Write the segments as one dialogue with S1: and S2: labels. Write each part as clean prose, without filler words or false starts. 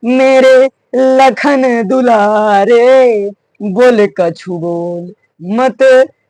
S1: मेरे लखन दुलारे, बोल कछु बोल मत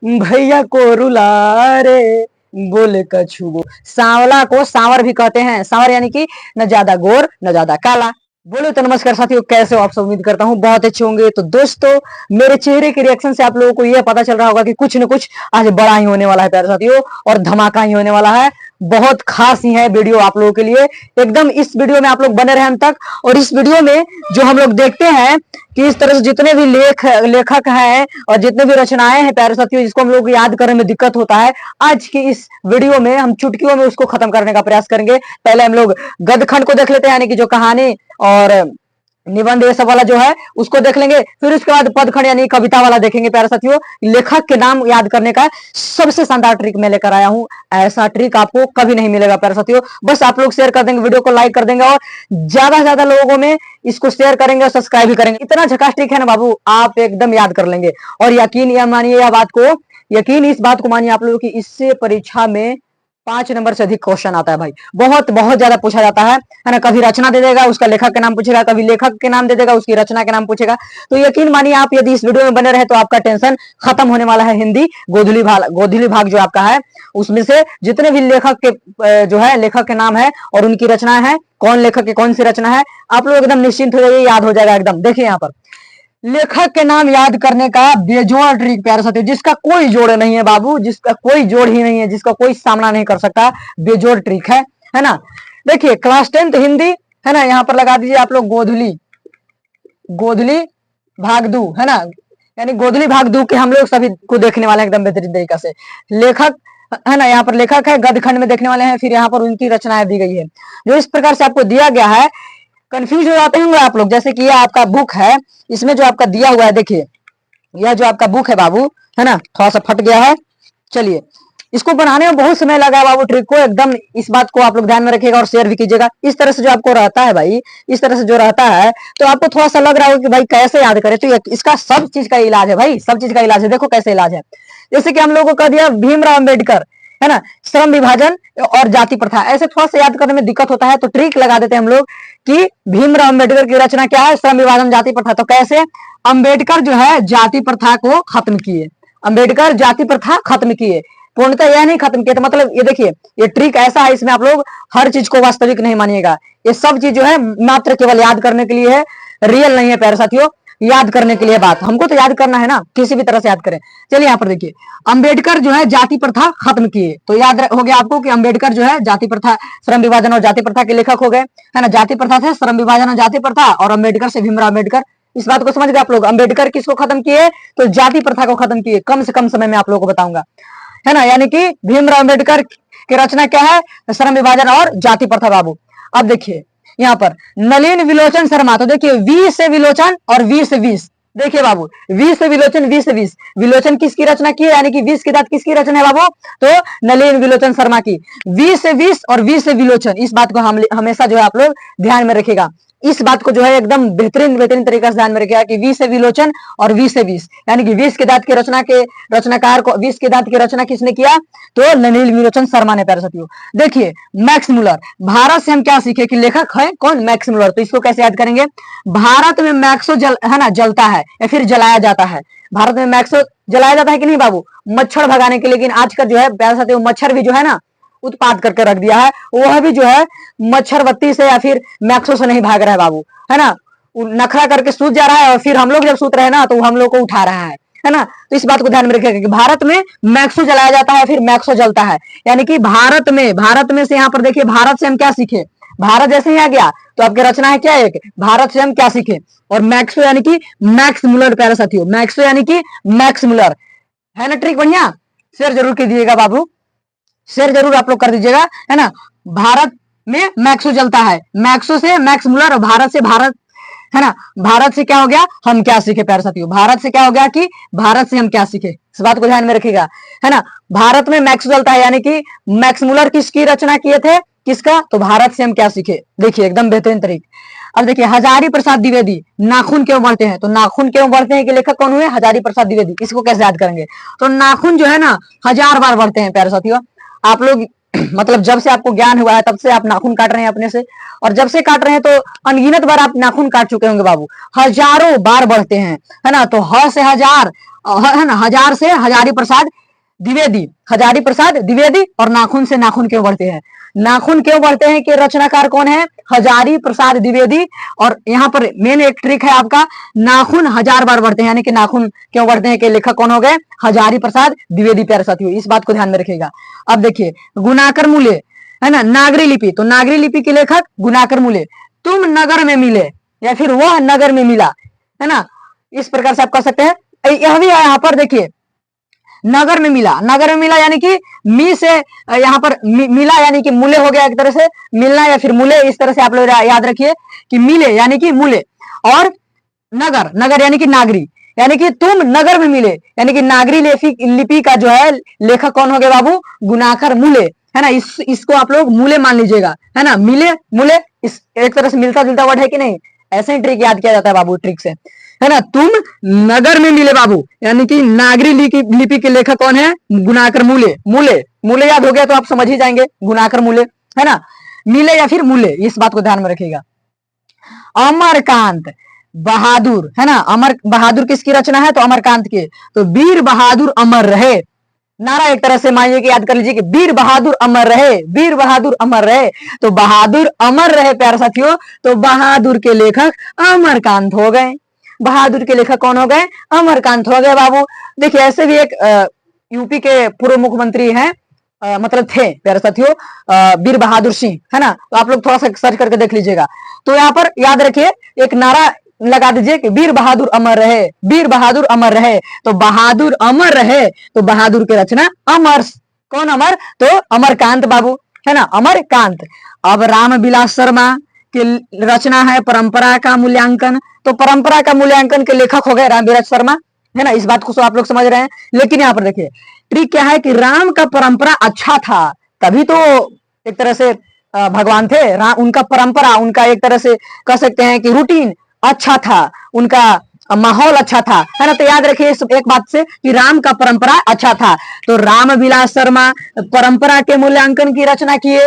S1: भैया को रुला रे, बोल कछु बोल। सांवला को सांवर भी कहते हैं, सांवर यानी कि न ज्यादा गोर न ज्यादा काला। बोलो तो नमस्कार साथियों, कैसे हो आप सब? उम्मीद करता हूँ बहुत अच्छे होंगे। तो दोस्तों, मेरे चेहरे के रिएक्शन से आप लोगों को यह पता चल रहा होगा कि कुछ न कुछ आज बड़ा ही होने वाला है प्यारे साथियों, और धमाका ही होने वाला है। बहुत खास ही है वीडियो आप लोगों के लिए। एकदम इस वीडियो में आप लोग बने रहे अंत तक। और इस वीडियो में जो हम लोग देखते हैं कि इस तरह से जितने भी लेखक हैं और जितने भी रचनाएं हैं प्यारे साथियों, जिसको हम लोग याद करने में दिक्कत होता है, आज की इस वीडियो में हम चुटकियों में उसको खत्म करने का प्रयास करेंगे। पहले हम लोग गदखंड को देख लेते हैं, यानी कि जो कहानी और निबंध ये सब वाला जो है उसको देख लेंगे। फिर उसके बाद पदखंड यानी कविता वाला देखेंगे प्यारे साथियों। लेखक के नाम याद करने का सबसे शानदार ट्रिक मैं लेकर आया हूं। ऐसा ट्रिक आपको कभी नहीं मिलेगा प्यारे साथियों। बस आप लोग शेयर कर देंगे, वीडियो को लाइक कर देंगे और ज्यादा से ज्यादा लोगों में इसको शेयर करेंगे और सब्सक्राइब भी करेंगे। इतना झकास ट्रिक है ना बाबू, आप एकदम याद कर लेंगे। और यकीन या मानिए यह बात को, यकीन इस बात को मानिए आप लोगों की, इससे परीक्षा में 5 नंबर से अधिक क्वेश्चन आता है भाई। बहुत बहुत ज्यादा पूछा जाता है ना। कभी रचना दे देगा, उसका लेखक के नाम पूछेगा, कभी लेखक के नाम दे देगा, उसकी रचना के नाम पूछेगा। तो यकीन मानिए आप, यदि इस वीडियो में बने रहे तो आपका टेंशन खत्म होने वाला है। हिंदी गोधुली भाग जो आपका है, उसमें से जितने भी लेखक के जो है लेखक के नाम है और उनकी रचनाएं हैं, कौन लेखक की कौन सी रचना है, आप लोग एकदम निश्चिंत हो जाइए, याद हो जाएगा एकदम। देखिए यहाँ पर लेखक के नाम याद करने का बेजोड़ ट्रिक प्यारे साथियों, जिसका कोई जोड़ नहीं है बाबू, जिसका कोई जोड़ ही नहीं है, जिसका कोई सामना नहीं कर सकता। बेजोड़ ट्रिक है ना। देखिए क्लास 10th हिंदी है ना, यहाँ पर लगा दीजिए आप लोग गोधुली गोधुली भाग दू, है ना। यानी गोधुली भाग दू के हम लोग सभी को देखने वाले हैं एकदम बेहतरीन तरीका से। लेखक है ना, यहाँ पर लेखक है, गदखंड में देखने वाले हैं। फिर यहाँ पर उनकी रचनाएं दी गई है। जो इस प्रकार से आपको दिया गया है, कंफ्यूज हो जाते होंगे आप लोग। जैसे कि ये आपका बुक है, इसमें जो आपका दिया हुआ है, देखिए यह जो आपका बुक है बाबू, है ना, थोड़ा सा फट गया है। चलिए, इसको बनाने में बहुत समय लगा है बाबू। ट्रिक को एकदम इस बात को आप लोग ध्यान में रखिएगा और शेयर भी कीजिएगा। इस तरह से जो आपको रहता है भाई, इस तरह से जो रहता है, तो आपको थोड़ा सा लग रहा होगा कि भाई कैसे याद करें। तो इसका सब चीज का इलाज है भाई, सब चीज का इलाज है। देखो कैसे इलाज है। जैसे कि हम लोगों को कह दिया भीमराव अम्बेडकर, है ना, श्रम विभाजन और जाति प्रथा, ऐसे थोड़ा सा याद करने में दिक्कत होता है। तो ट्रिक लगा देते हैं हम लोग कि भीमराव अम्बेडकर की रचना क्या है, श्रम विभाजन जाति प्रथा। तो कैसे अम्बेडकर जो है जाति प्रथा को खत्म किए, अम्बेडकर जाति प्रथा खत्म किए, पूर्णतः यह नहीं खत्म किया। तो मतलब ये देखिए, ये ट्रिक ऐसा है, इसमें आप लोग हर चीज को वास्तविक नहीं मानिएगा। ये सब चीज जो है मात्र केवल याद करने के लिए है, रियल नहीं है प्यारे साथियों। याद करने के लिए बात, हमको तो याद करना है ना, किसी भी तरह से याद करें। चलिए यहाँ पर देखिए, अंबेडकर जो है जाति प्रथा खत्म किए। तो याद हो गया आपको कि अंबेडकर जो है जाति प्रथा, श्रम विभाजन और जाति प्रथा के लेखक हो गए, है ना। जाति प्रथा से श्रम विभाजन और जाति प्रथा, और अंबेडकर से भीमराव अम्बेडकर। इस बात को समझ गए आप लोग। अंबेडकर किसको खत्म किए, तो जाति प्रथा को खत्म किए। कम से कम समय में आप लोगों को बताऊंगा, है ना। यानी कि भीमराव अम्बेडकर की रचना क्या है, श्रम विभाजन और जाति प्रथा बाबू। अब देखिए यहाँ पर नलिन विलोचन शर्मा। तो देखिए वी से विलोचन और वी से विष। देखिए बाबू, वी से विलोचन, वी से विष। विलोचन किसकी रचना की है, यानी कि विष के दांत किसकी रचना है बाबू, तो नलिन विलोचन शर्मा की। वी से विष और वी से विलोचन, इस बात को हमेशा जो है आप लोग ध्यान में रखिएगा। इस बात को जो है एकदम बेहतरीन तरीके से ध्यान में रखिएगा कि वी से विलोचन और वी से विष, यानी कि विष के दांत की रचना के रचनाकार को, विष के दांत की रचना किसने किया, तो नलिन विलोचन शर्मा ने प्यारे साथियों। देखिए मैक्स मुलर, भारत से हम क्या सीखे कि लेखक है कौन, मैक्स मुलर। तो इसको कैसे याद करेंगे, भारत में मैक्सो है ना जलता है या फिर जलाया जाता है। भारत में मैक्सो जलाया जाता है कि नहीं बाबू, मच्छर भगाने के लिए। लेकिन आजकल जो है प्यारे साथियों, मच्छर भी जो है ना उत्पाद करके रख दिया है, वह भी जो है मच्छरबत्ती से या फिर मैक्सो से नहीं भाग रहा है बाबू, है ना। नखरा करके सूत जा रहा है और फिर हम लोग जब सूत रहे ना तो हम लोग को उठा रहा है ना। तो इस बात को ध्यान में रखिएगा कि भारत में मैक्सो जलाया जाता है, फिर मैक्सो जलता है। यानी कि भारत में से यहाँ पर देखिए, भारत से हम क्या सीखे, भारत जैसे ही आ गया तो आपकी रचना है क्या, एक भारत से हम क्या सीखे। और मैक्सो यानी कि मैक्स मुलर प्यारे साथियों, मैक्सो यानी कि मैक्स मुलर, है ना। ट्रिक बढ़िया, शेयर जरूर कीजिएगा बाबू, शेयर जरूर आप लोग कर दीजिएगा, है ना। भारत में मैक्सो जलता है, मैक्सो से मैक्स मुलर, और भारत से भारत, है ना। भारत से क्या हो गया, हम क्या सीखे प्यारे साथियों, भारत से क्या हो गया कि भारत से हम क्या सीखे। इस बात को ध्यान में रखिएगा, है ना। भारत में मैक्सो जलता है, यानी कि मैक्स मुलर किसकी रचना किए थे, किसका, तो भारत से हम क्या सीखे। देखिए एकदम बेहतरीन तरीके। अब देखिए हजारी प्रसाद द्विवेदी, नाखून क्यों बढ़ते हैं, तो नाखून क्यों बढ़ते हैं कि लेखक कौन हुए, हजारी प्रसाद द्विवेदी। इसको कैसे याद करेंगे, तो नाखून जो है ना 1000 बार बढ़ते हैं प्यारे साथियों। आप लोग मतलब जब से आपको ज्ञान हुआ है तब से आप नाखून काट रहे हैं अपने से, और जब से काट रहे हैं तो अनगिनत बार आप नाखून काट चुके होंगे बाबू, हजारों बार बढ़ते हैं, है ना। तो ह से हजार, है ना, हजार से हजारी प्रसाद द्विवेदी, हजारी प्रसाद द्विवेदी, और नाखून से नाखून क्यों बढ़ते हैं, नाखून क्यों बढ़ते हैं कि रचनाकार कौन है, हजारी प्रसाद द्विवेदी। और यहाँ पर मेन एक ट्रिक है आपका, नाखून हजार बार बढ़ते हैं, यानी कि नाखून क्यों बढ़ते हैं कि लेखक कौन हो गए, हजारी प्रसाद द्विवेदी। प्यारे साथियों इस बात को ध्यान में रखिएगा। अब देखिए गुणाकर मूल्य, है ना, नागरी लिपि, तो नागरी लिपि के लेखक गुणाकर मूल्य। तुम नगर में मिले या फिर वह नगर में मिला, है ना, इस प्रकार से आप कह सकते हैं। यह भी है यहाँ पर देखिए, नगर में मिला, नगर में मिला यानी कि मी से यहाँ पर मिला यानी कि मूल्य हो गया एक तरह से, मिलना या फिर मूल्य, इस तरह से आप लोग याद रखिए कि मिले यानी कि मूल्य, और नगर, नगर यानी कि नागरी, यानी कि तुम नगर में मिले, यानी कि नागरी लिपि का जो है लेखक कौन हो गया बाबू, गुणाकर मूल्य, है ना। इसको आप लोग मूल्य मान लीजिएगा, है ना, मिले मूल्य, इस एक तरह से मिलता जुलता वर्ड है कि नहीं, ऐसे ही ट्रिक याद किया जाता है बाबू, ट्रिक से, है ना। तुम नगर में मिले बाबू, यानी कि नागरी लिपि के लेखक कौन है, गुणाकर मूल्य, मूल्य, मूल्य याद हो गया तो आप समझ ही जाएंगे, गुणाकर मूल्य, है ना, मिले या फिर मूल्य, इस बात को ध्यान में रखिएगा। अमरकांत बहादुर, है ना, अमर बहादुर किसकी रचना है, तो अमरकांत के। तो वीर बहादुर अमर रहे, नारा एक तरह से मानिए कि याद कर लीजिए कि वीर बहादुर अमर रहे, वीर बहादुर अमर रहे, तो बहादुर अमर रहे प्यारे साथियों, तो बहादुर के लेखक अमरकांत हो गए, बहादुर के लेखक कौन हो गए, अमरकांत हो गए बाबू। देखिए ऐसे भी एक यूपी के पूर्व मुख्यमंत्री हैं, मतलब थे प्यारे साथियों, वीर बहादुर सिंह, है ना, तो आप लोग थोड़ा सा सर्च करके देख लीजिएगा। तो यहाँ पर याद रखिए, एक नारा लगा दीजिए कि वीर बहादुर अमर रहे, वीर बहादुर अमर रहे, तो बहादुर अमर रहे, तो बहादुर की रचना अमर, कौन अमर, तो अमरकांत बाबू, है ना, अमरकांत। अब रामविलास शर्मा की रचना है परंपरा का मूल्यांकन, तो परंपरा का मूल्यांकन के लेखक हो गए रामविलास शर्मा, है ना, इस बात को आप लोग समझ रहे हैं। लेकिन यहाँ पर देखिए ट्रिक क्या है कि राम का परंपरा अच्छा था, तभी तो एक तरह से भगवान थे, राम उनका परंपरा, उनका एक तरह से कह सकते हैं कि रूटीन अच्छा था, उनका माहौल अच्छा था, है ना। तो याद रखिए इस एक बात से कि राम का परंपरा अच्छा था, तो रामविलास शर्मा परंपरा के मूल्यांकन की रचना किए,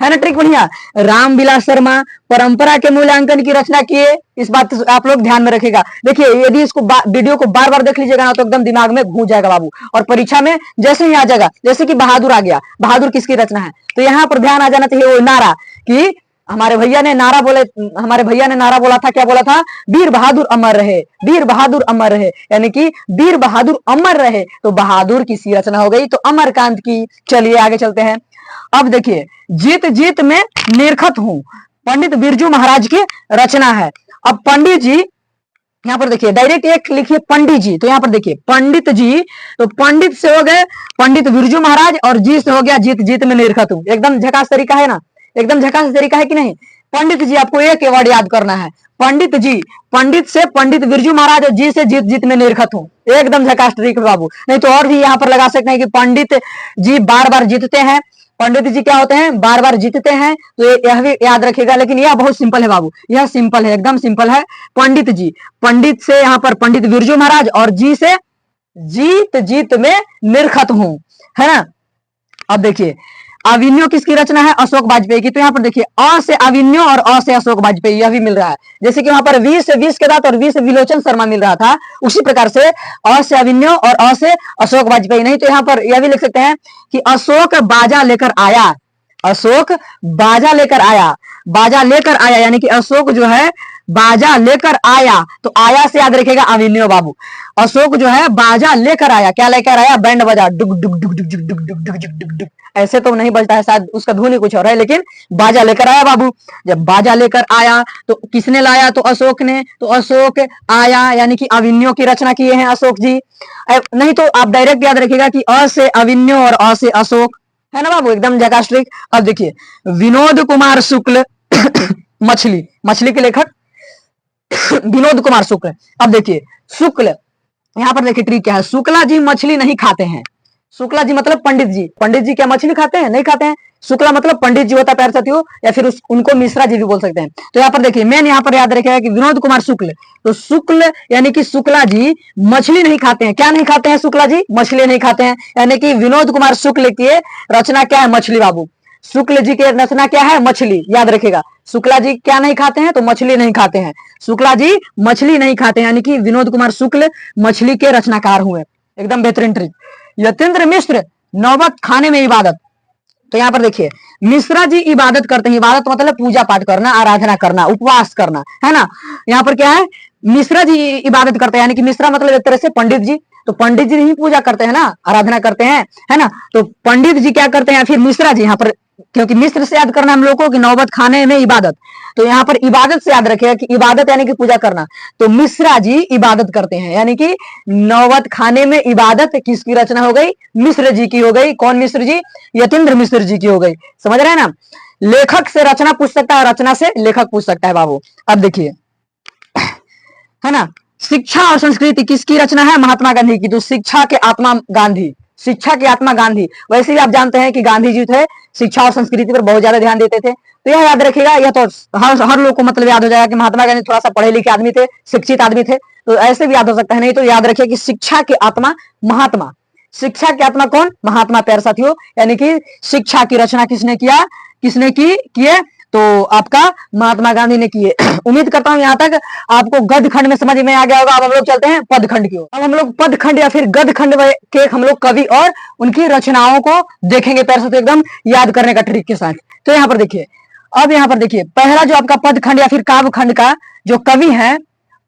S1: है ना, ट्रिक बढ़िया। रामविलास शर्मा परंपरा के मूल्यांकन की रचना किए, इस बात आप लोग ध्यान में रखेगा। देखिए यदि इसको वीडियो को बार बार देख लीजिएगा ना तो एकदम दिमाग में घुस जाएगा बाबू, और परीक्षा में जैसे ही आ जाएगा, जैसे कि बहादुर आ गया, बहादुर किसकी रचना है, तो यहाँ पर ध्यान आ जाना चाहिए वो नारा, कि हमारे भैया ने नारा बोले, हमारे भैया ने नारा बोला था, क्या बोला था, वीर बहादुर अमर रहे, वीर बहादुर अमर रहे, यानी कि वीर बहादुर अमर रहे, तो बहादुर किसकी रचना हो गई, तो अमरकांत की। चलिए आगे चलते हैं। अब देखिए जीत जीत में निरखत हूं, पंडित बिरजू महाराज की रचना है। अब पंडित जी, यहाँ पर देखिए डायरेक्ट एक लिखिए पंडित जी, तो यहाँ पर देखिए पंडित जी, तो पंडित से हो गए पंडित बिरजू महाराज, और जी से हो गया जीत जीत में निरखत हूं। एकदम झकास तरीका है ना, एकदम झकास तरीका है कि नहीं। पंडित जी आपको एक वर्ड याद करना है, पंडित जी, पंडित से पंडित बिरजू महाराज, और जी से जीत जीत में निरखत हूं, एकदम झकास तरीका बाबू। नहीं तो और भी यहाँ पर लगा सकते हैं कि पंडित जी बार बार जीतते हैं, पंडित जी क्या होते हैं, बार बार जीतते हैं, तो यह भी याद रखिएगा। लेकिन यह बहुत सिंपल है बाबू, यह सिंपल है, एकदम सिंपल है। पंडित जी, पंडित से यहाँ पर पंडित बिरजू महाराज, और जी से जीत जीत में निरखत हूं, है ना। अब देखिए अविन्यो किसकी रचना है, अशोक वाजपेयी की। तो यहाँ पर देखिए अ से अविन्यो और अ से अशोक वाजपेयी, यह भी मिल रहा है। जैसे कि वहां पर वी से विष के दांत और वी से विलोचन शर्मा मिल रहा था, उसी प्रकार से अ से अविन्यो और अ से अशोक वाजपेयी। नहीं तो यहाँ पर यह भी लिख सकते हैं कि अशोक बाजा लेकर आया, अशोक बाजा लेकर आया, बाजा लेकर आया, यानी कि अशोक जो है बाजा लेकर आया, तो आया से याद रखेगा अविन्यो बाबू। अशोक जो है बाजा लेकर आया, क्या लेकर आया, बैंड बजा, डुग डुग डुग डुग डुग डुग डुग डुग डुग डुग, ऐसे तो नहीं बजता है, शायद उसका धुन ही कुछ और है, लेकिन बाजा लेकर आया बाबू। जब बाजा लेकर आया तो किसने लाया, तो अशोक ने, तो अशोक आया यानी कि अविन्यो की रचना किए हैं अशोक जी। नहीं तो आप डायरेक्ट याद रखिएगा कि अ से अविन्यो और अ से अशोक, है ना बाबू, एकदम झकास ट्रिक। अब देखिए विनोद कुमार शुक्ल मछली, मछली के लेखक विनोद कुमार शुक्ल। अब देखिए शुक्ल, यहाँ पर देखिए ट्रिक क्या है, शुक्ला जी मछली नहीं खाते हैं, शुक्ला जी मतलब पंडित जी, पंडित जी क्या मछली खाते हैं, नहीं खाते हैं, शुक्ला मतलब पंडित जी होता है प्यारे साथियों, या फिर उनको मिश्रा जी भी बोल सकते हैं। तो यहाँ पर देखिए मेन यहाँ पर याद रखेगा कि विनोद कुमार शुक्ल, तो शुक्ल यानी कि शुक्ला जी मछली नहीं खाते हैं। क्या नहीं खाते हैं शुक्ला जी? मछली नहीं खाते हैं। यानी कि विनोद कुमार शुक्ल की रचना क्या है? मछली बाबू। शुक्ल जी की रचना क्या है? मछली। याद रखेगा, शुक्ला जी क्या नहीं खाते हैं? तो मछली नहीं खाते हैं। शुक्ला जी मछली नहीं खाते हैं, यानी कि विनोद कुमार शुक्ल मछली के रचनाकार हुए। एकदम बेहतरीन ट्रिक। यतीन्द्र मिश्र नौबत खाने में इबादत, तो यहाँ पर देखिए मिश्रा जी इबादत करते हैं। इबादत मतलब पूजा पाठ करना, आराधना करना, उपवास करना, है ना। यहाँ पर क्या है? मिश्रा जी इबादत करते हैं, यानी कि मिश्रा मतलब एक तरह से पंडित जी, तो पंडित जी ही पूजा करते हैं ना, आराधना करते हैं, है ना। तो पंडित जी क्या करते हैं? फिर मिश्रा जी यहाँ पर, क्योंकि मिश्र से याद करना हम लोगों को कि नौबत खाने में इबादत, तो यहाँ पर इबादत से याद रखेगा कि इबादत यानी कि पूजा करना। तो मिश्रा जी इबादत करते हैं, यानी कि नौबत खाने में इबादत किसकी रचना हो गई? मिश्र जी की हो गई। कौन मिश्र जी? यतीन्द्र मिश्र जी की हो गई। समझ रहे हैं ना। लेखक से रचना पूछ सकता है, रचना से लेखक पूछ सकता है बाबू। अब देखिए, है ना, शिक्षा और संस्कृति किसकी रचना है? महात्मा गांधी की। तो शिक्षा के आत्मा गांधी, शिक्षा की आत्मा गांधी। वैसे भी आप जानते हैं कि गांधी जी थे शिक्षा और संस्कृति पर बहुत ज्यादा ध्यान देते थे। तो यह याद रखिएगा, यह तो हर लोग को मतलब याद हो जाएगा कि महात्मा गांधी थोड़ा सा पढ़े लिखे आदमी थे, शिक्षित आदमी थे, तो ऐसे भी याद हो सकता है। नहीं तो याद रखिए कि शिक्षा की आत्मा महात्मा। शिक्षा की आत्मा कौन? महात्मा प्यारे साथियों। यानी कि शिक्षा की रचना किसने किया? किसने किए? तो आपका महात्मा गांधी ने किए। उम्मीद करता हूं यहां तक आपको गद्य खंड में समझ में आ गया होगा। अब हम लोग चलते हैं पद खंड की ओर। अब हम लोग पद खंड या फिर गद्य खंड के हम लोग कवि और उनकी रचनाओं को देखेंगे प्यारे साथियों, एकदम याद करने का ट्रिक के साथ। तो यहाँ पर देखिए, अब यहाँ पर देखिए पहला जो आपका पद खंड या फिर काव्य खंड का जो कवि है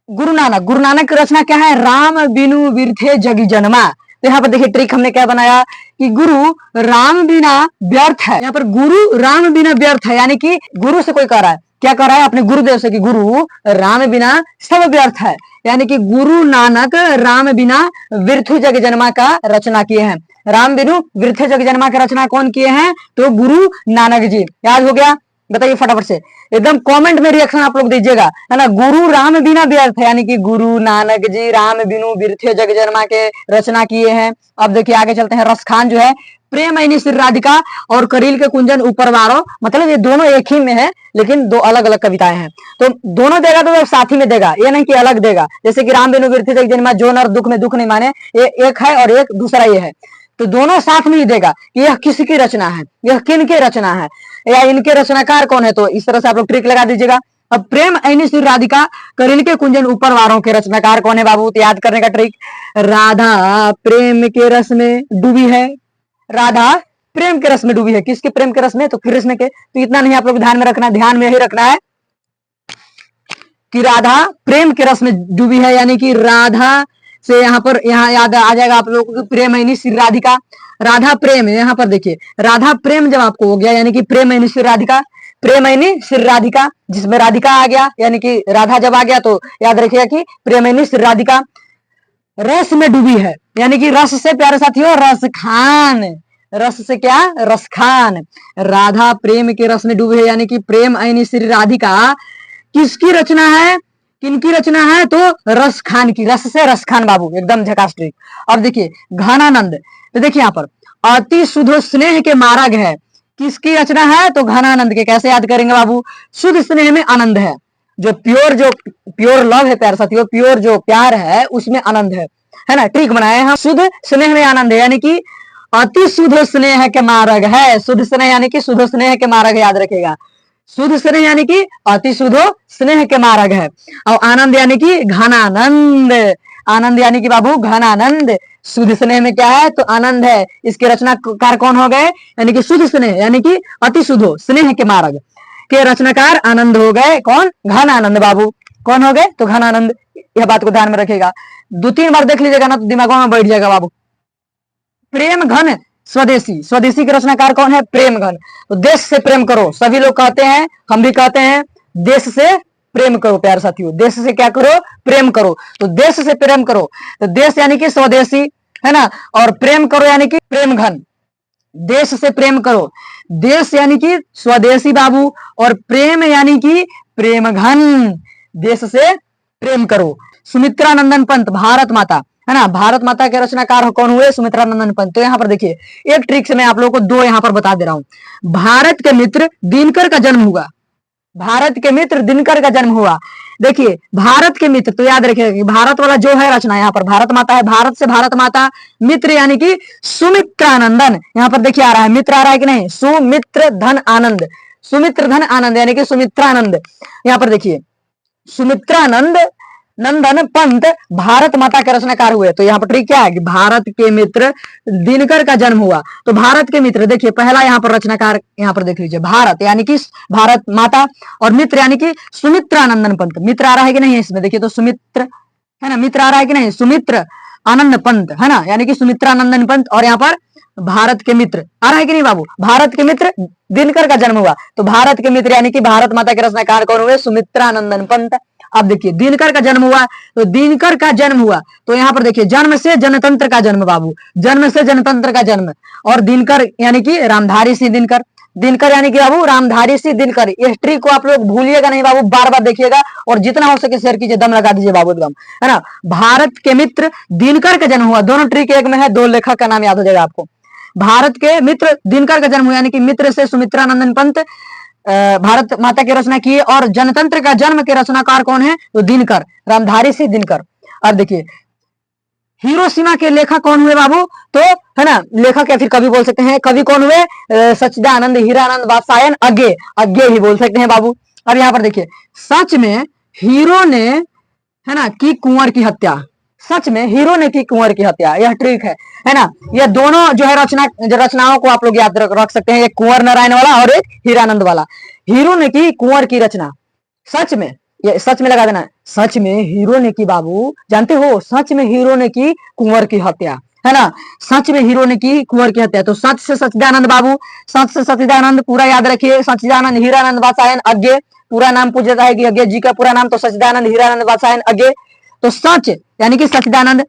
S1: गुरु नानक। गुरु नानक की रचना क्या है? राम बिनु बिरथे जगी जन्मा। तो यहाँ पर देखिए ट्रिक हमने क्या बनाया कि गुरु राम बिना व्यर्थ है। यहाँ पर गुरु राम बिना व्यर्थ है, यानी कि गुरु से कोई कह रहा है, क्या कह रहा है? अपने गुरुदेव से कि गुरु राम बिना सब व्यर्थ है। यानी कि गुरु नानक राम बिना विरथु जग जन्मा का रचना किए हैं। राम बिनु विरथे जग जन्मा की रचना कौन किए हैं? तो गुरु नानक जी। याद हो गया? बताइए फटाफट से, एकदम कमेंट में रिएक्शन आप लोग दीजिएगा, है ना। गुरु राम बिना व्यर्थ है, यानी कि गुरु नानक जी राम बिनु बिरथे जग जन्मा के रचना किए हैं। अब देखिए आगे चलते हैं। रसखान जो है प्रेम ऐनी श्री राधिका और करील के कुंजन ऊपर वारो, मतलब ये दोनों एक ही में है लेकिन दो अलग अलग कविताएं हैं। तो दोनों देगा तो साथ ही में देगा, ये नहीं कि अलग देगा। जैसे कि राम बिनु बिरथे जग जन्मा जो नर दुख में दुख नहीं माने, ये एक है और एक दूसरा ये है, तो दोनों साथ में ही देगा। यह किसकी रचना है? यह किन की रचना है? या इनके रचनाकार कौन है? तो इस तरह से आप लोग ट्रिक लगा दीजिएगा। अब प्रेम ऐनी श्री राधिका करील के कुंजन ऊपर वारों के रचनाकार कौन है बाबू? तो याद करने का ट्रिक, राधा प्रेम के रस में डूबी है। राधा प्रेम के रस में डूबी है। किसके प्रेम के रस में? तो कृष्ण के। तो इतना नहीं आप लोग ध्यान में रखना, ध्यान में यही रखना है कि राधा प्रेम के रस में डूबी है, यानी कि राधा से यहाँ पर यहाँ याद आ जाएगा आप लोगों को प्रेम ऐनी श्री राधिका। राधा प्रेम, यहाँ पर देखिए राधा प्रेम जब आपको हो गया, यानी कि प्रेम ऐनी श्री राधिका, प्रेम ऐनी श्री राधिका, जिसमें राधिका आ गया, यानी कि राधा जब आ गया तो याद रखिएगा कि प्रेम ऐनी श्री राधिका रस में डूबी है, यानी कि रस से प्यारे साथियों रस खान। रस से क्या? रस खान। राधा प्रेम के रस में डूबी है, यानी कि प्रेम ऐनी श्री राधिका किसकी रचना है? किनकी रचना है? तो रस खान की। रस से रस खान बाबू, एकदम झकास ट्रिक। अब देखिए घनानंद, तो देखिए यहाँ पर अति शुद्ध स्नेह के मार्ग है, किसकी रचना है? तो घनानंद के। कैसे याद करेंगे बाबू? शुद्ध स्नेह में आनंद है, जो प्योर लव है प्यारे साथियों, प्योर जो प्यार है उसमें आनंद है ना। ट्रिक बनाए हैं, शुद्ध स्नेह में आनंद है, यानी कि अति शुद्ध स्नेह के मार्ग है। शुद्ध स्नेह यानी कि शुद्ध स्नेह के मार्ग, याद रखेगा। शुद्ध स्नेह यानी कि अति शुद्ध स्नेह के मार्ग है, और आनंद यानी कि घनानंद। आनंद यानी कि बाबू घनानंद। शुद्ध स्नेह में क्या है? तो आनंद है। इसके रचनाकार कौन हो गए? यानी कि शुद्ध स्नेह यानी कि अति शुद्ध स्नेह के मार्ग के रचनाकार आनंद हो गए। कौन? घनानंद बाबू। कौन हो गए? तो घनानंद। यह बात को ध्यान में रखिएगा, 2-3 बार देख लीजिएगा ना तो दिमागों में बैठ जाएगा बाबू। प्रेम घन स्वदेशी, स्वदेशी के रचनाकार कौन है? प्रेम घन। तो देश से प्रेम करो, सभी लोग कहते हैं, हम भी कहते हैं, देश से प्रेम करो प्यारे साथियों। देश से क्या करो? प्रेम करो। तो देश से प्रेम करो, तो देश यानी कि स्वदेशी, है ना, और प्रेम करो यानी कि प्रेम घन। देश से प्रेम करो, देश यानी कि स्वदेशी बाबू, और प्रेम यानी कि प्रेम घन। देश से प्रेम करो। सुमित्रा नंदन पंत भारत माता, है ना। भारत माता के रचनाकार कौन हुए? सुमित्रा नंदन पंत। तो यहाँ पर देखिए एक ट्रिक से मैं आप लोगों को दो यहाँ पर बता दे रहा हूँ। भारत के मित्र दिनकर का जन्म हुआ, भारत के मित्र दिनकर का जन्म हुआ। देखिए भारत के मित्र, तो याद रखिएगा कि भारत वाला जो है रचना, यहाँ पर भारत माता है, भारत से भारत माता, मित्र यानी कि सुमित्रानंदन। यहाँ पर देखिए आ रहा है, मित्र आ रहा है कि नहीं? सुमित्र धन आनंद, सुमित्र धन आनंद यानी कि सुमित्रानंद। यहाँ पर देखिए सुमित्रानंद नंदन पंत भारत माता के रचनाकार हुए। तो यहाँ पर ट्रिक क्या है कि भारत के मित्र दिनकर का जन्म हुआ। तो भारत के मित्र देखिए पहला यहाँ पर रचनाकार, यहाँ पर देख लीजिए भारत यानी कि भारत माता, और मित्र यानी कि सुमित्रानंदन पंत। मित्र आ रहा है कि नहीं इसमें? देखिए तो सुमित्र है ना, मित्र आ रहा है कि नहीं? सुमित्र आनंद पंत है ना, यानी कि सुमित्रानंदन पंत। और यहाँ पर भारत के मित्र आ रहा है कि नहीं बाबू? भारत के मित्र दिनकर का जन्म हुआ। तो भारत के मित्र यानी कि भारत माता के रचनाकार कौन हुए? सुमित्रानंदन पंत। अब देखिए दिनकर का जन्म हुआ, तो दिनकर का जन्म हुआ, तो यहाँ पर देखिए जन्म से जनतंत्र का जन्म बाबू, जन्म से जनतंत्र का जन्म। और दिनकर यानी कि रामधारी सिंह दिनकर, दिनकर यानी कि बाबू रामधारी सिंह दिनकर। इस ट्रिक को आप लोग भूलिएगा नहीं बाबू, बार बार देखिएगा और जितना हो सके शेयर कीजिए, दम लगा दीजिए बाबू एकदम, है ना। भारत के मित्र दिनकर का जन्म हुआ, दोनों ट्रिक एक में है, दो लेखक का नाम याद हो जाएगा आपको। भारत के मित्र दिनकर का जन्म हुआ यानी कि मित्र से सुमित्रानंदन पंत भारत माता की रचना की, और जनतंत्र का जन्म के रचनाकार कौन है? तो दिनकर, रामधारी सिंह दिनकर। अब देखिए हिरोशिमा के लेखक कौन हुए बाबू? तो है ना लेखक या फिर कवि बोल सकते हैं। कवि कौन हुए? सच्चिदानंद हीरानंद वात्सायन अज्ञे, अज्ञे ही बोल सकते हैं बाबू। अब यहाँ पर देखिए सच में हीरो ने है ना की कुंवर की हत्या, सच में हीरो ने की कुंवर की हत्या, यह ट्रिक है ना। यह दोनों जो है रचनाओं को आप लोग याद रख सकते हैं, एक कुंवर नारायण वाला और एक हीरानंद वाला। हीरो ने की कुंवर की रचना, सच में, ये सच में लगा देना, सच में हीरो ने की बाबू, जानते हो सच में हीरो ने की कुंवर की हत्या, है ना। सच में हीरो ने की कुंवर की हत्या। तो सच से सच्चिदानंद बाबू, सच से सच्चिदानंद पूरा याद रखिए, सच्चिदानंद हीरानंद वात्सायन अज्ञे, पूरा नाम पूछ जाता है कि अज्ञे जी का पूरा नाम, तो सच्चिदानंद हीरानंद वात्सायन अज्ञे। तो सच यानी कि सच्चिदानंद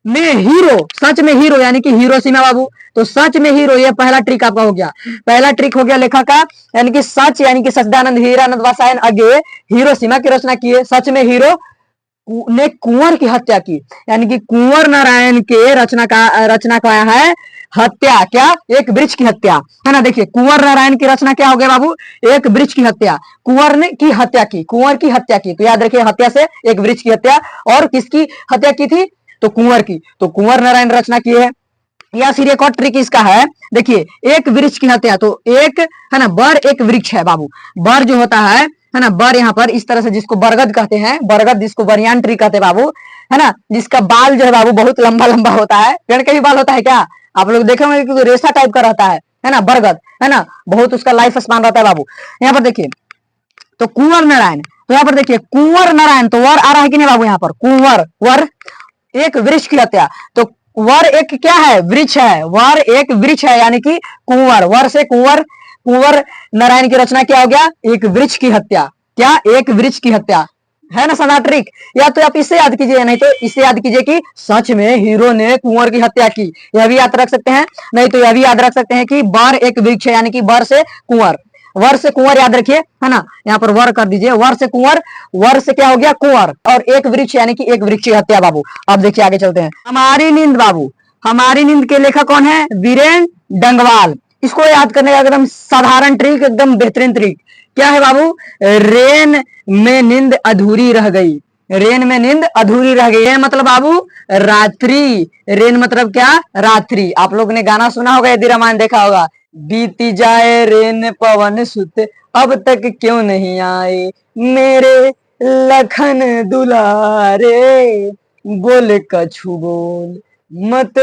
S1: में हीरो, सच में हीरो यानी कि हिरोशिमा बाबू। तो सच में हीरो, ये पहला ट्रिक आपका हो गया, पहला ट्रिक हो गया लेखक का, यानी कि सच यानी कि सच्चिदानंद हीरानंद वात्सायन अज्ञे हिरोशिमा की रचना की है। सच में हीरो ने कुंवर की हत्या की, यानी कि कुंवर नारायण के रचना का है हत्या, क्या? एक वृक्ष की हत्या, है ना। देखिए कुंवर नारायण की रचना क्या हो गया बाबू? एक वृक्ष की हत्या, कुंवर ने की हत्या की, कुंवर की हत्या की। तो याद रखिए हत्या से एक वृक्ष की हत्या, और किसकी हत्या की थी? तो कुंवर की। तो कुंवर नारायण रचना की है। या फिर एक और ट्रिक इसका है, देखिए एक वृक्ष की हत्या, तो एक है ना बर एक वृक्ष है बाबू, बर जो होता है ना, बर यहाँ पर इस तरह से, जिसको बरगद कहते हैं, बरगद जिसको बरियान ट्री कहते हैं बाबू, है ना, जिसका बाल जो है बाबू बहुत लंबा लंबा होता है। पेड़ के भी बाल होता है क्या? आप लोग देखे होंगे कि रेशा टाइप का रहता है ना, बरगद, है ना, बहुत उसका लाइफ स्पान रहता है बाबू। यहाँ पर देखिए तो कुंवर नारायण, तो यहाँ पर देखिए कुंवर नारायण, तो वर आ रहा है कि नहीं बाबू? यहाँ पर कुंवर, वर एक वृक्ष की हत्या, तो वर एक क्या है? वृक्ष है, वर एक वृक्ष है, यानी कि कुंवर, वर से कुंवर, कुंवर नारायण की रचना क्या हो गया? एक वृक्ष की हत्या, क्या? एक वृक्ष की हत्या, है ना सना ट्रिक। या तो आप इससे याद कीजिए, नहीं तो इससे याद कीजिए कि सच में हीरो ने कुंवर की हत्या की, यह भी याद रख सकते हैं। नहीं तो यह भी याद रख सकते हैं कि बर एक वृक्ष है, यानी कि बर से कुंवर, वर से कुंवर याद रखिए, है ना। यहाँ पर वर कर दीजिए, वर से कुंवर, वर से क्या हो गया? कुंवर, और एक वृक्ष यानी कि एक वृक्ष की हत्या बाबू। अब देखिए आगे चलते हैं। हमारी नींद बाबू, हमारी नींद के लेखक कौन है? वीरेन डंगवाल। इसको याद करने का एकदम साधारण ट्रिक, एकदम बेहतरीन ट्रिक क्या है बाबू? रेन में नींद अधूरी रह गई, रेन में नींद अधूरी रह गई। रेन मतलब बाबू रात्रि, रेन मतलब क्या? रात्रि। आप लोग ने गाना सुना होगा, यदि रामायण देखा होगा, बीती जाए रेन पवन सुत अब तक क्यों नहीं आए, मेरे लखन दुलारे बोल कछु बोल मत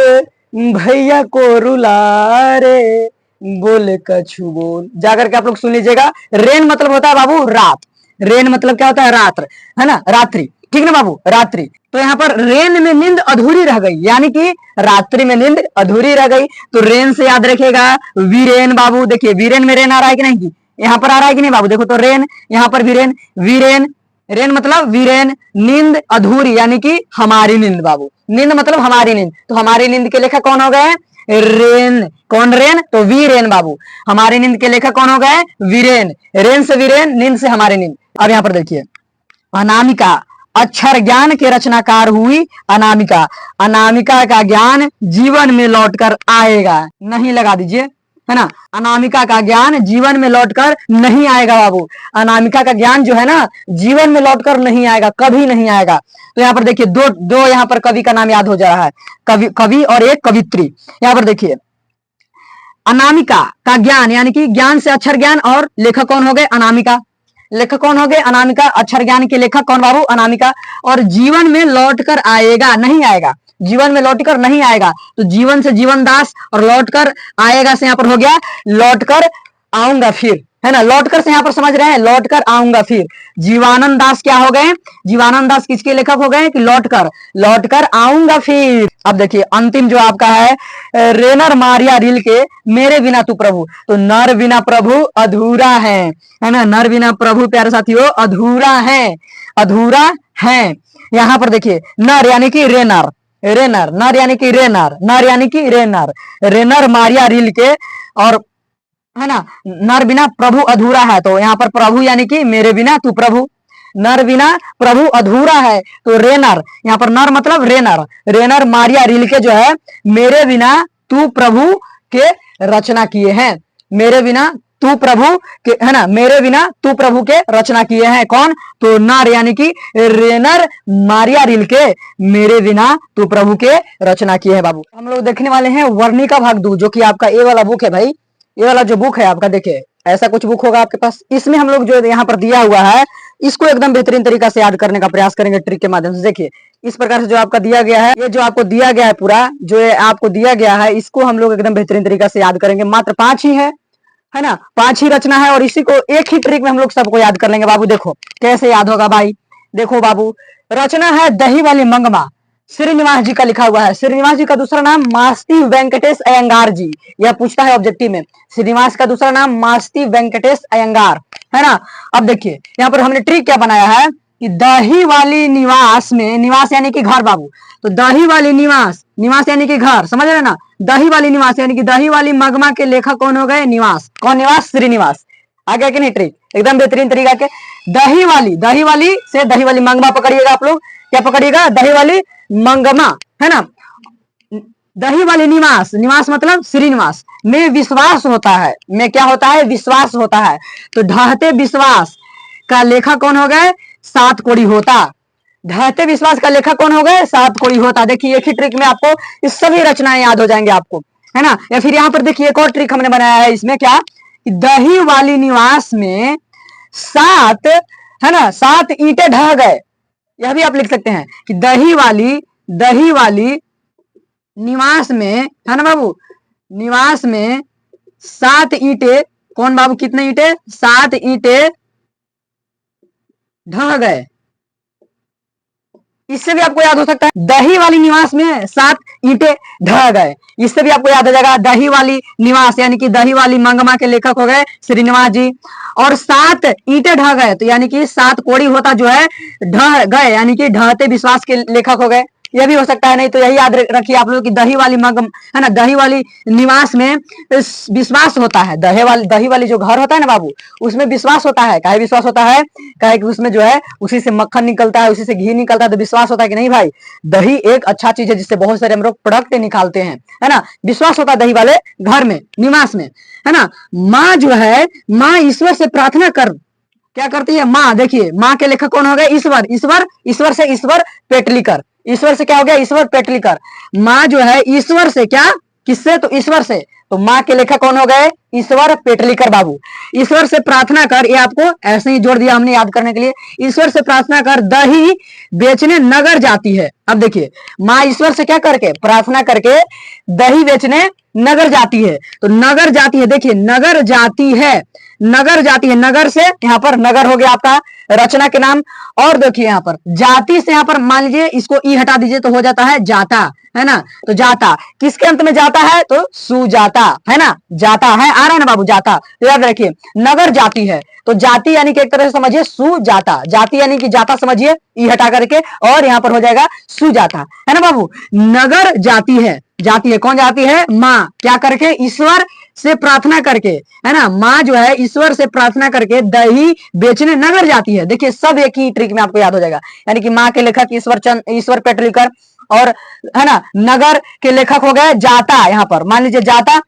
S1: भैया को रुला रे बोल कछु बोल। जाकर के आप लोग सुन लीजिएगा। रेन मतलब होता है बाबू रात, रेन मतलब क्या होता है? रात्र, है ना, रात्रि, ठीक ना बाबू, रात्रि। तो यहाँ पर रेन में नींद अधूरी रह गई, यानी कि रात्रि में नींद अधूरी रह गई। तो रेन से याद रखेगा वीरेन बाबू। देखिए वीरेन में रेन आ रहा है कि नहीं? यहाँ पर आ रहा है कि नहीं बाबू? देखो तो रेन, यहाँ पर वीरेन, वीरेन, रेन मतलब वीरेन, नींद अधूरी यानी कि हमारी नींद बाबू, नींद मतलब हमारी नींद। तो हमारी नींद के लेखक कौन हो गए? रेन। कौन? रेन, तो वीरेन बाबू। हमारी नींद के लेखक कौन हो गए? वीरेन। रेन से वीरेन, नींद से हमारी नींद। अब यहाँ पर देखिए अनामिका, अक्षर ज्ञान के रचनाकार हुई अनामिका। अनामिका का ज्ञान जीवन में लौटकर आएगा, नहीं लगा दीजिए, है ना। अनामिका का ज्ञान जीवन में लौटकर नहीं आएगा बाबू। अनामिका का ज्ञान जो है ना जीवन में लौटकर नहीं आएगा, कभी नहीं आएगा। तो यहाँ पर देखिए दो यहाँ पर कवि का नाम याद हो जा रहा है, कवि और एक कवित्री। यहाँ पर देखिए अनामिका का ज्ञान यानी कि ज्ञान से अक्षर ज्ञान, और लेखक कौन हो गए? अनामिका। लेखक कौन हो गए? अनामिका। अक्षर ज्ञान के लेखक कौन बाबू? अनामिका। और जीवन में लौटकर आएगा, नहीं आएगा, जीवन में लौटकर नहीं आएगा। तो जीवन से जीवन दास और लौटकर आएगा से यहाँ पर हो गया लौटकर आऊंगा फिर, है ना। लौटकर से यहाँ पर समझ रहे हैं, लौटकर आऊंगा फिर। जीवानंद दास क्या हो गए? जीवानंद दास किसके लेखक हो गए? कि लौटकर आऊंगा फिर। अब देखिए अंतिम जो आपका है रेनर मारिया रिल के मेरे बिना तू प्रभु। तो नर बिना प्रभु अधूरा है ना। नर बिना प्रभु प्यारे साथियों अधूरा है, अधूरा है। यहाँ पर देखिए नर यानी कि रेनर, रेनर, नर यानी कि रेनर, नर यानी कि रेनर, रेनर मारिया रिल के, और है ना नर बिना प्रभु अधूरा है। तो यहाँ पर प्रभु यानी कि मेरे बिना तू प्रभु, नर बिना प्रभु अधूरा है। तो रेनर, यहाँ पर नर मतलब रेनर, रेनर मारिया रिल के जो है मेरे बिना तू प्रभु के रचना किए हैं, मेरे बिना तू प्रभु के, है ना, मेरे बिना तू प्रभु के रचना किए हैं। कौन? तो नर यानी कि रेनर मारिया रिल के मेरे बिना तू प्रभु के रचना किए हैं बाबू। हम लोग देखने वाले हैं वर्णिका भाग 2, जो कि आपका ए वाला बुक है भाई। ये वाला जो बुक है आपका, देखिए ऐसा कुछ बुक होगा आपके पास। इसमें हम लोग जो यहाँ पर दिया हुआ है इसको एकदम बेहतरीन तरीका से याद करने का प्रयास करेंगे ट्रिक के माध्यम से। देखिए इस प्रकार से जो आपका दिया गया है, ये जो आपको दिया गया है पूरा जो आपको दिया गया है, इसको हम लोग एकदम बेहतरीन तरीका से याद करेंगे। मात्र 5 ही है ना, 5 ही रचना है, और इसी को एक ही ट्रिक में हम लोग सबको याद कर लेंगे बाबू। देखो कैसे याद होगा भाई, देखो बाबू रचना है दही वाली मंगमा, श्रीनिवास जी का लिखा हुआ है। श्रीनिवास जी का दूसरा नाम मास्ती वेंकटेश अयंगार जी, यह पूछता है ऑब्जेक्टिव में। श्रीनिवास का दूसरा नाम मास्ती वेंकटेश अयंगार, है ना। अब देखिए यहाँ पर हमने ट्रिक क्या बनाया है कि दही वाली निवास में, निवास यानी कि घर बाबू, तो दही वाली निवास, निवास यानी कि घर, समझ रहे ना। दही वाली निवास यानी कि दही वाली मगमा के लेखक कौन हो गए? निवास। कौन? निवास, श्रीनिवास। आ गया कि नहीं ट्रिक? एकदम बेहतरीन तरीका के। दही वाली से दही वाली मंगमा पकड़िएगा आप लोग, क्या पकड़िएगा? दही वाली मंगमा, है ना। दही वाली निवास, निवास मतलब श्रीनिवास में विश्वास होता है, में क्या होता है? विश्वास होता है। तो ढहते विश्वास का लेखक कौन हो गए? सात कोड़ी होता। ढहते विश्वास का लेखक कौन हो गए? सात कोड़ी होता। देखिए एक ही ट्रिक में आपको इस सभी रचनाएं याद हो जाएंगे आपको, है ना। या फिर यहाँ पर देखिए एक और ट्रिक हमने बनाया है इसमें, क्या? दही वाली निवास में 7, है ना, 7 ईंटें ढह गए। यह भी आप लिख सकते हैं कि दही वाली निवास में, है ना बाबू, निवास में 7 ईंटें, कौन बाबू? कितने ईंटें? 7 ईंटें ढह गए। इससे भी आपको याद हो सकता है दही वाली निवास में 7 ईंटें ढह गए। इससे भी आपको याद हो जाएगा दही वाली निवास यानी कि दही वाली मंगमा के लेखक हो गए श्रीनिवास जी, और 7 ईंटें ढह गए तो यानी कि 7 कोड़ी होता जो है ढह गए, यानी कि ढहते विश्वास के लेखक हो गए। यह भी हो सकता है, नहीं तो यही याद रखिए आप लोग कि दही वाली मंगम, है ना, दही वाली निवास में विश्वास होता है। दही वाली जो घर होता है ना बाबू, उसमें विश्वास होता है। काहे विश्वास होता है? काहे कि उसमें जो है उसी से मक्खन निकलता है, उसी से घी निकलता है, तो विश्वास होता है कि नहीं भाई दही एक अच्छा चीज है जिससे बहुत सारे हम लोग प्रोडक्ट निकालते हैं, है ना। विश्वास होता है दही वाले घर में, निवास में, है ना। माँ जो है, माँ ईश्वर से प्रार्थना कर, क्या करती है माँ? देखिए माँ के लेखक कौन हो गए? ईश्वर। ईश्वर से ईश्वर पेटलीकर, ईश्वर से क्या हो गया? ईश्वर पेटलीकर। माँ जो है ईश्वर से, क्या? किससे? तो ईश्वर से। तो माँ के लेखक कौन हो गए? ईश्वर पेटलीकर बाबू। ईश्वर से प्रार्थना कर, ये आपको ऐसे ही जोड़ दिया हमने याद करने के लिए। ईश्वर से प्रार्थना कर दही बेचने नगर जाती है। अब देखिए माँ ईश्वर से क्या करके? प्रार्थना करके दही बेचने नगर जाती है। तो नगर जाती है, देखिए नगर जाती है, नगर जाती है, नगर से यहाँ पर नगर हो गया आपका रचना के नाम। और देखिए यहाँ पर जाति से, यहाँ पर मान लीजिए इसको ई हटा दीजिए तो हो जाता है जाता, है ना। तो जाता किसके अंत में जाता है? तो सुजाता, है ना, जाता है, आ रहा है ना बाबू, जाता। तो याद रखिए नगर जाती है, तो जाति यानी कि एक तरह से समझिए सुजाता, जाति यानी कि जाता समझिए ई हटा करके, और यहाँ पर हो जाएगा सुजाता, है ना बाबू। नगर जाती है, जाती है, कौन जाती है? माँ, क्या करके? ईश्वर से प्रार्थना करके, है ना, माँ जो है ईश्वर से प्रार्थना करके दही बेचने नगर जाती है। देखिए सब एक ही ट्रिक में आपको याद हो जाएगा, यानी कि माँ के लेखक ईश्वर पेटलीकर, और है ना नगर के लेखक हो गए जाता। यहाँ पर मान लीजिए जाता,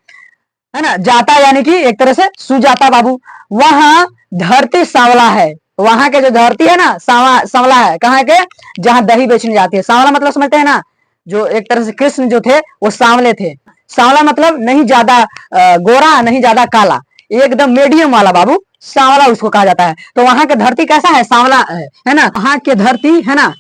S1: है ना, जाता यानी कि एक तरह से सुजाता बाबू। वहां धरती सांवला है, वहां के जो धरती है ना सांवला है, कहाँ के, जहां दही बेचने जाती है। सांवला मतलब समझते हैं ना, जो एक तरह से कृष्ण जो थे वो सांवले थे। सांवला मतलब नहीं ज्यादा गोरा नहीं ज्यादा काला, एकदम मीडियम वाला बाबू, सांवला उसको कहा जाता है। तो वहां की धरती कैसा है, सांवला है ना, वहां की धरती है ना,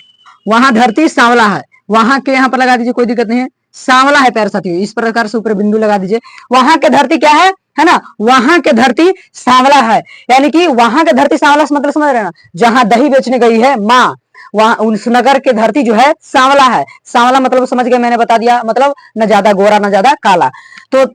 S1: वहां धरती सांवला है। वहां के यहाँ पर लगा दीजिए, कोई दिक्कत नहीं है, सांवला है प्यारे साथियों, इस प्रकार से ऊपर बिंदु लगा दीजिए। वहां के धरती क्या है ना, वहां के धरती सांवला है, यानी कि वहां के धरती सांवला मतलब समझ रहे हैं ना, जहां दही बेचने गई है माँ, वहां उस नगर के धरती जो है सांवला है। सांवला मतलब समझ गए, मैंने बता दिया, मतलब न ज्यादा गोरा न ज्यादा काला। तो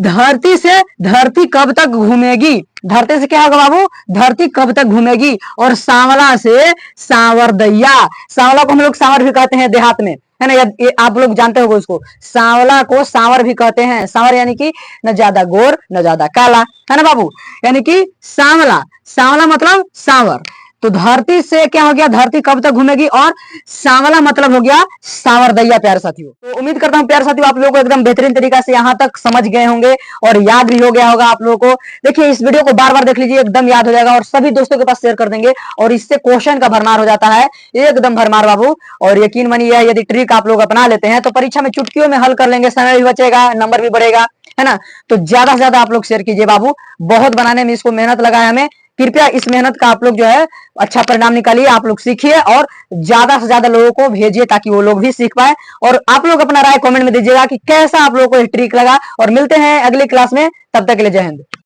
S1: धरती से धरती कब तक घूमेगी, धरती से क्या होगा बाबू, धरती कब तक घूमेगी, और सांवला से सांवरदैया, सांवला को हम लोग सांवर भी कहते हैं देहात में, है ना, ये आप लोग जानते हो उसको, सांवला को सांवर भी कहते हैं। सांवर यानी कि न ज्यादा गोर न ज्यादा काला, है ना बाबू, यानी कि सांवला, सांवला मतलब सांवर। तो धरती से क्या हो गया, धरती कब तक घूमेगी, और सांवला मतलब हो गया सांवरदैया प्यारे साथियों। तो उम्मीद करता हूं प्यारे साथियों आप लोगों को एकदम बेहतरीन तरीका से यहाँ तक समझ गए होंगे और याद भी हो गया होगा आप लोगों को। देखिए इस वीडियो को बार बार देख लीजिए, एकदम याद हो जाएगा, और सभी दोस्तों के पास शेयर कर देंगे, और इससे क्वेश्चन का भरमार हो जाता है, एकदम भरमार बाबू। और यकीन मानिए यदि ट्रिक आप लोग अपना लेते हैं तो परीक्षा में चुटकियों में हल कर लेंगे, समय भी बचेगा, नंबर भी बढ़ेगा, है ना। तो ज्यादा से ज्यादा आप लोग शेयर कीजिए बाबू, बहुत बनाने में इसको मेहनत लगाया हमें, कृपया इस मेहनत का आप लोग जो है अच्छा परिणाम निकालिए, आप लोग सीखिए और ज्यादा से ज्यादा लोगों को भेजिए ताकि वो लोग भी सीख पाए। और आप लोग अपना राय कमेंट में दीजिएगा कि कैसा आप लोगों को ट्रिक लगा, और मिलते हैं अगली क्लास में, तब तक के लिए जय हिंद।